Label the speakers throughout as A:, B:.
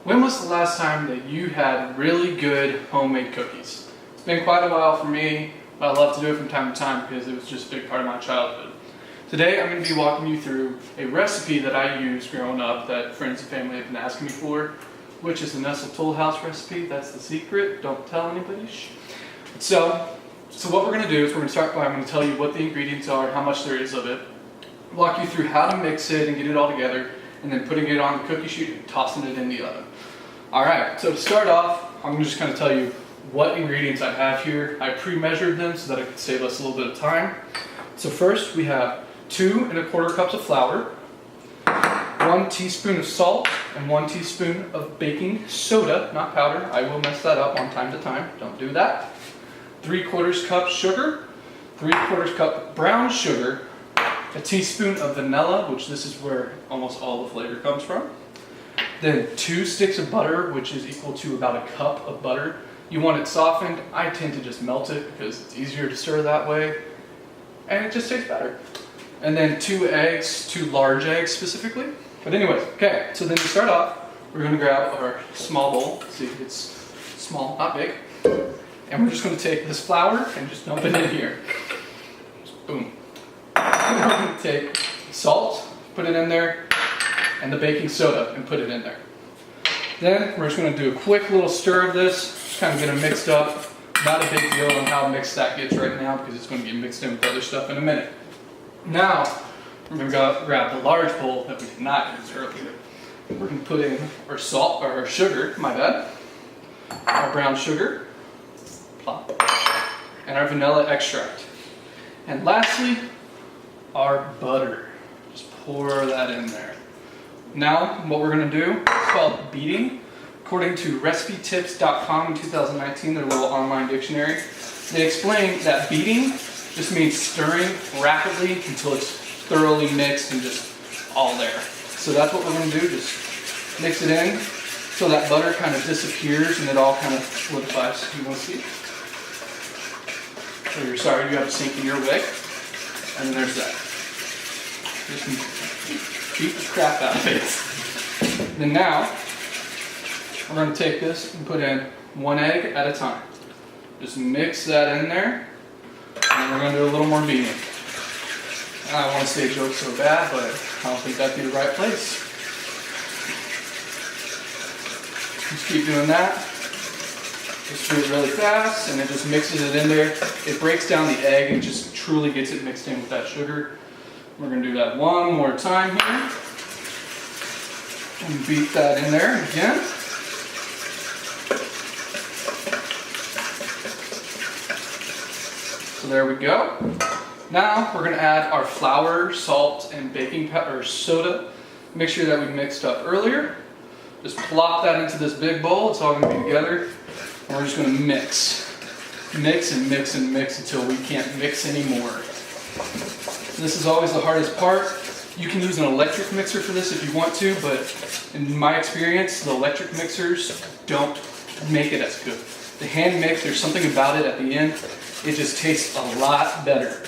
A: When was the last time that you had really good homemade cookies? It's been quite a while for me, but I love to do it from time to time because it was just a big part of my childhood. Today I'm going to be walking you through a recipe that I used growing up that friends and family have been asking me for, which is the Nestle Toll House recipe. That's the secret. Don't tell anybody. So what we're going to do is we're going to start by, I'm going to tell you what the ingredients are, how much there is of it, walk you through how to mix it and get it all together, and then putting it on the cookie sheet and tossing it in the oven. Alright, so to start off, I'm going to just kind of tell you what ingredients I have here. I pre-measured them so that it could save us a little bit of time. So first we have 2 1/4 cups of flour, 1 teaspoon of salt, and 1 teaspoon of baking soda, not powder. I will mess that up on time to time. Don't do that. 3/4 cup sugar, 3/4 cup brown sugar, a teaspoon of vanilla, which this is where almost all the flavor comes from. Then 2 sticks of butter, which is equal to about a cup of butter. You want it softened. I tend to just melt it because it's easier to stir that way, and it just tastes better. And then 2 eggs, 2 large eggs specifically. But anyways, okay, so then to start off, we're going to grab our small bowl. See, it's small, not big. And we're just going to take this flour and just dump it in here. Just boom. We're going to take salt, put it in there, and the baking soda and put it in there. Then we're just going to do a quick little stir of this, just kind of get them mixed up. Not a big deal on how mixed that gets right now because it's going to get mixed in with other stuff in a minute. Now, we're going to grab the large bowl that we did not use earlier. We're going to put in our salt, or our sugar, my bad, our brown sugar, plop, and our vanilla extract. And lastly, our butter. Just pour that in there. Now, what we're going to do is called beating. According to recipetips.com in 2019, their little online dictionary, they explain that beating just means stirring rapidly until it's thoroughly mixed and just all there. So that's what we're going to do, just mix it in so that butter kind of disappears and it all kind of solidifies. You want to see? So you're sorry you have a sink in your way. And then there's that. Just beat the crap out of it. Then now, we're going to take this and put in 1 egg at a time. Just mix that in there, and we're going to do a little more beating. I don't want to say a joke so bad, but I don't think that'd be the right place. Just keep doing that. Just do it really fast, and it just mixes it in there. It breaks down the egg and just truly gets it mixed in with that sugar. We're going to do that one more time here. And beat that in there again. So there we go. Now we're going to add our flour, salt, and baking powder, soda mixture that we mixed up earlier. Just plop that into this big bowl. It's all going to be together. And we're just going to mix. Mix and mix and mix until we can't mix anymore. This is always the hardest part. You can use an electric mixer for this if you want to, but in my experience, the electric mixers don't make it as good. The hand mix, there's something about it at the end. It just tastes a lot better.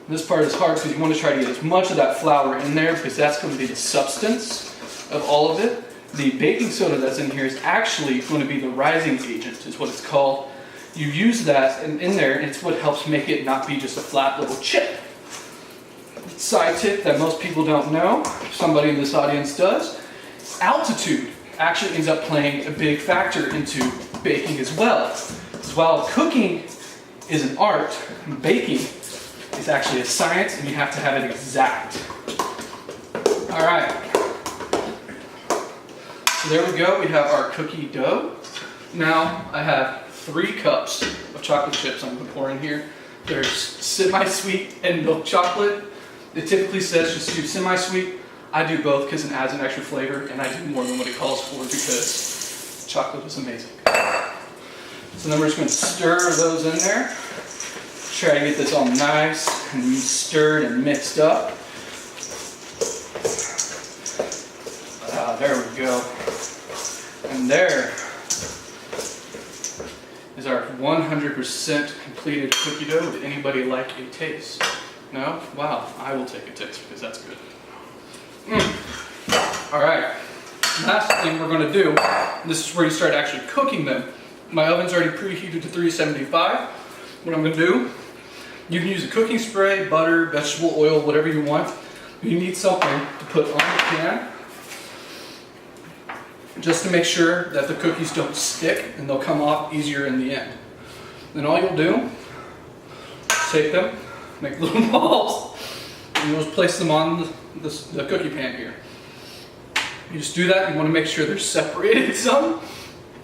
A: This part is hard because you want to try to get as much of that flour in there because that's going to be the substance of all of it. The baking soda that's in here is actually going to be the rising agent, is what it's called. You use that in there, and it's what helps make it not be just a flat little chip. Side tip that most people don't know, somebody in this audience does, altitude actually ends up playing a big factor into baking as well. Because while cooking is an art, baking is actually a science, and you have to have it exact. All right. So there we go. We have our cookie dough. Now I have 3 cups of chocolate chips I'm going to pour in here. There's semi-sweet and milk chocolate. It typically says just do semi-sweet. I do both because it adds an extra flavor, and I do more than what it calls for because chocolate is amazing. So then we're just going to stir those in there. Try to get this all nice and stirred and mixed up. There we go. And there is our 100% completed cookie dough. Would anybody like a taste? No? Wow, I will take a taste because that's good. All right. Last thing we're going to do, this is where you start actually cooking them. My oven's already preheated to 375. What I'm going to do, you can use a cooking spray, butter, vegetable oil, whatever you want. You need something to put on the pan just to make sure that the cookies don't stick and they'll come off easier in the end. Then all you'll do, take them, make little balls, and you'll just place them on the cookie pan here. You just do that. You want to make sure they're separated some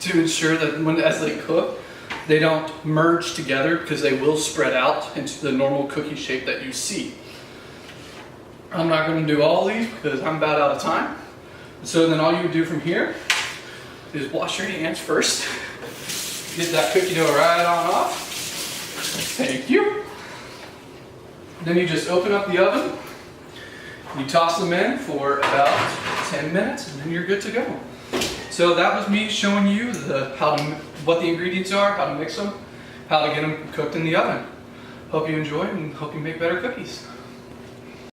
A: to ensure that as they cook, they don't merge together because they will spread out into the normal cookie shape that you see. I'm not going to do all these because I'm about out of time. So then all you do from here is wash your hands first. Get that cookie dough right on off. Thank you. Then you just open up the oven. You toss them in for about 10 minutes and then you're good to go. So that was me showing you what the ingredients are, how to mix them, how to get them cooked in the oven. Hope you enjoyed and hope you make better cookies.